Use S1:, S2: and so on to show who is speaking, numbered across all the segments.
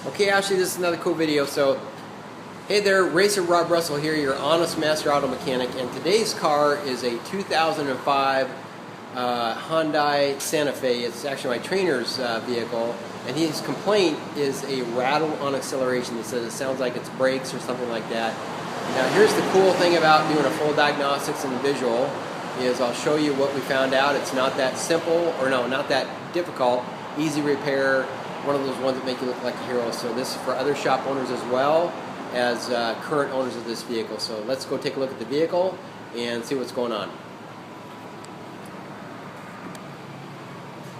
S1: Okay, Ashley, this is another cool video. So, hey there, Racer Rob Russell here, your honest master auto mechanic, and today's car is a 2005 Hyundai Santa-Fe. It's actually my trainer's vehicle, and his complaint is a rattle on acceleration. He says it sounds like it's brakes or something like that. Now, here's the cool thing about doing a full diagnostics and visual is I'll show you what we found out. It's not that simple, or no, not that difficult. Easy repair. One of those ones that make you look like a hero. So this is for other shop owners as well as current owners of this vehicle. So let's go take a look at the vehicle and see what's going on.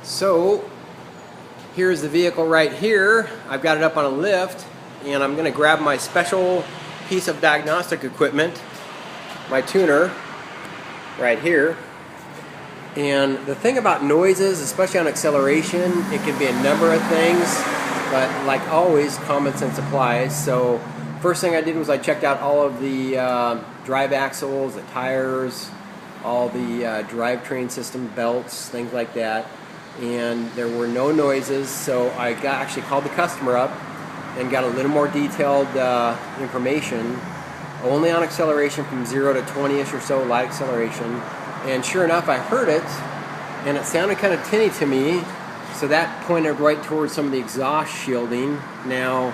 S1: So here's the vehicle right here. I've got it up on a lift, and I'm going to grab my special piece of diagnostic equipment, my tuner, right here. And the thing about noises, especially on acceleration, it can be a number of things, but like always, common sense applies. So first thing I did was I checked out all of the drive axles, the tires, all the drivetrain system belts, things like that, and there were no noises. So I actually called the customer up and got a little more detailed information, only on acceleration from 0 to 20-ish or so, light acceleration. And sure enough, I heard it, and it sounded kind of tinny to me, so that pointed right towards some of the exhaust shielding. Now,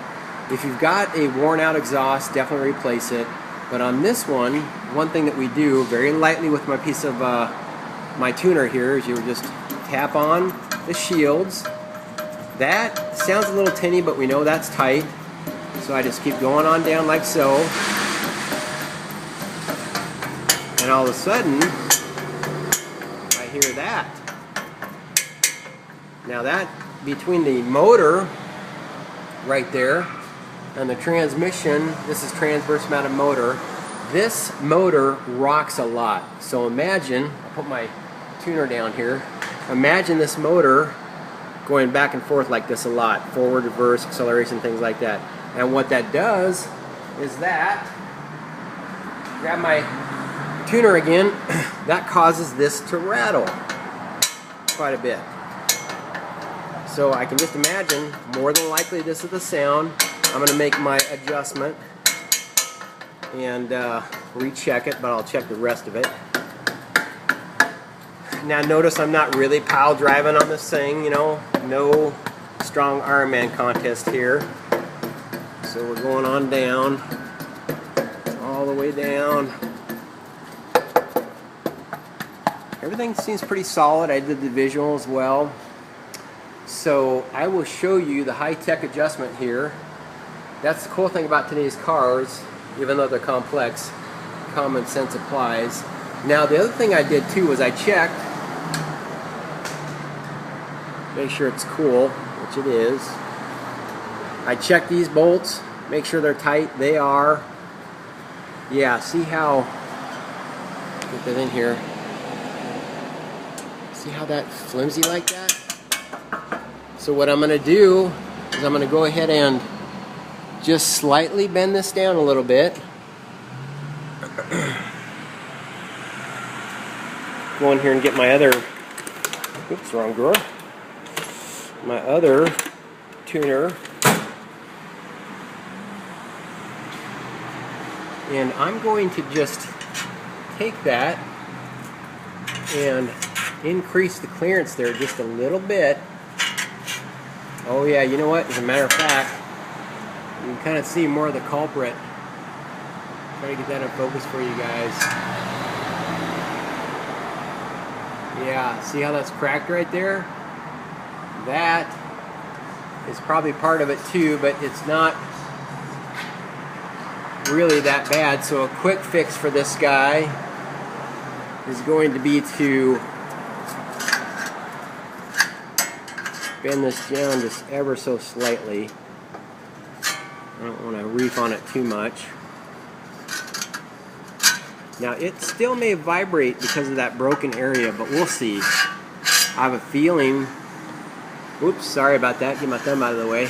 S1: if you've got a worn-out exhaust, definitely replace it. But on this one thing that we do very lightly with my piece of my tuner here is you just tap on the shields. That sounds a little tinny, but we know that's tight. So I just keep going on down like so. And all of a sudden, hear that. Now that between the motor right there and the transmission, this is transverse mounted motor. This motor rocks a lot. So imagine, I'll put my tuner down here. Imagine this motor going back and forth like this a lot. Forward, reverse, acceleration, things like that. And what that does is that, grab my tuner again, that causes this to rattle quite a bit. So I can just imagine, more than likely this is the sound. I'm going to make my adjustment and recheck it, but I'll check the rest of it. Now notice I'm not really pile driving on this thing, you know, no strong Iron Man contest here. So we're going on down, all the way down. Everything seems pretty solid. I did the visual as well. So I will show you the high-tech adjustment here. That's the cool thing about today's cars, even though they're complex, common sense applies. Now the other thing I did too was I checked, make sure it's cool, which it is. I checked these bolts, make sure they're tight. They are. Yeah, see how, get that in here. See how that flimsy like that? So what I'm going to do is I'm going to go ahead and just slightly bend this down a little bit. Go in here and get my other, oops, wrong drawer. My other tuner. And I'm going to just take that and increase the clearance there just a little bit. Oh yeah, you know what? As a matter of fact, you can kind of see more of the culprit. Try to get that in focus for you guys. Yeah, see how that's cracked right there? That is probably part of it too, but it's not really that bad. So a quick fix for this guy is going to be to bend this down just ever so slightly. I don't want to reef on it too much. Now it still may vibrate because of that broken area, but we'll see. I have a feeling, whoops, sorry about that, get my thumb out of the way.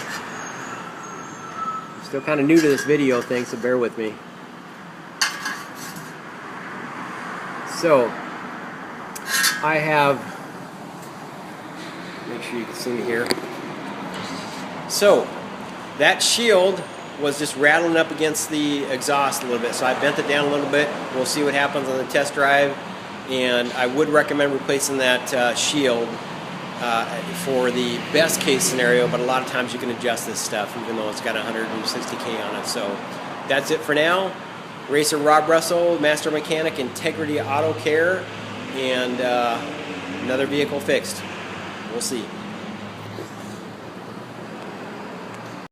S1: I'm still kind of new to this video thing, so bear with me. So I have, make sure you can see me here. So that shield was just rattling up against the exhaust a little bit, so I bent it down a little bit. We'll see what happens on the test drive, and I would recommend replacing that shield for the best case scenario, but a lot of times you can adjust this stuff even though it's got 160K on it. So that's it for now. Racer Rob Russell, Master Mechanic, Integrity Auto Care, and another vehicle fixed. We'll see.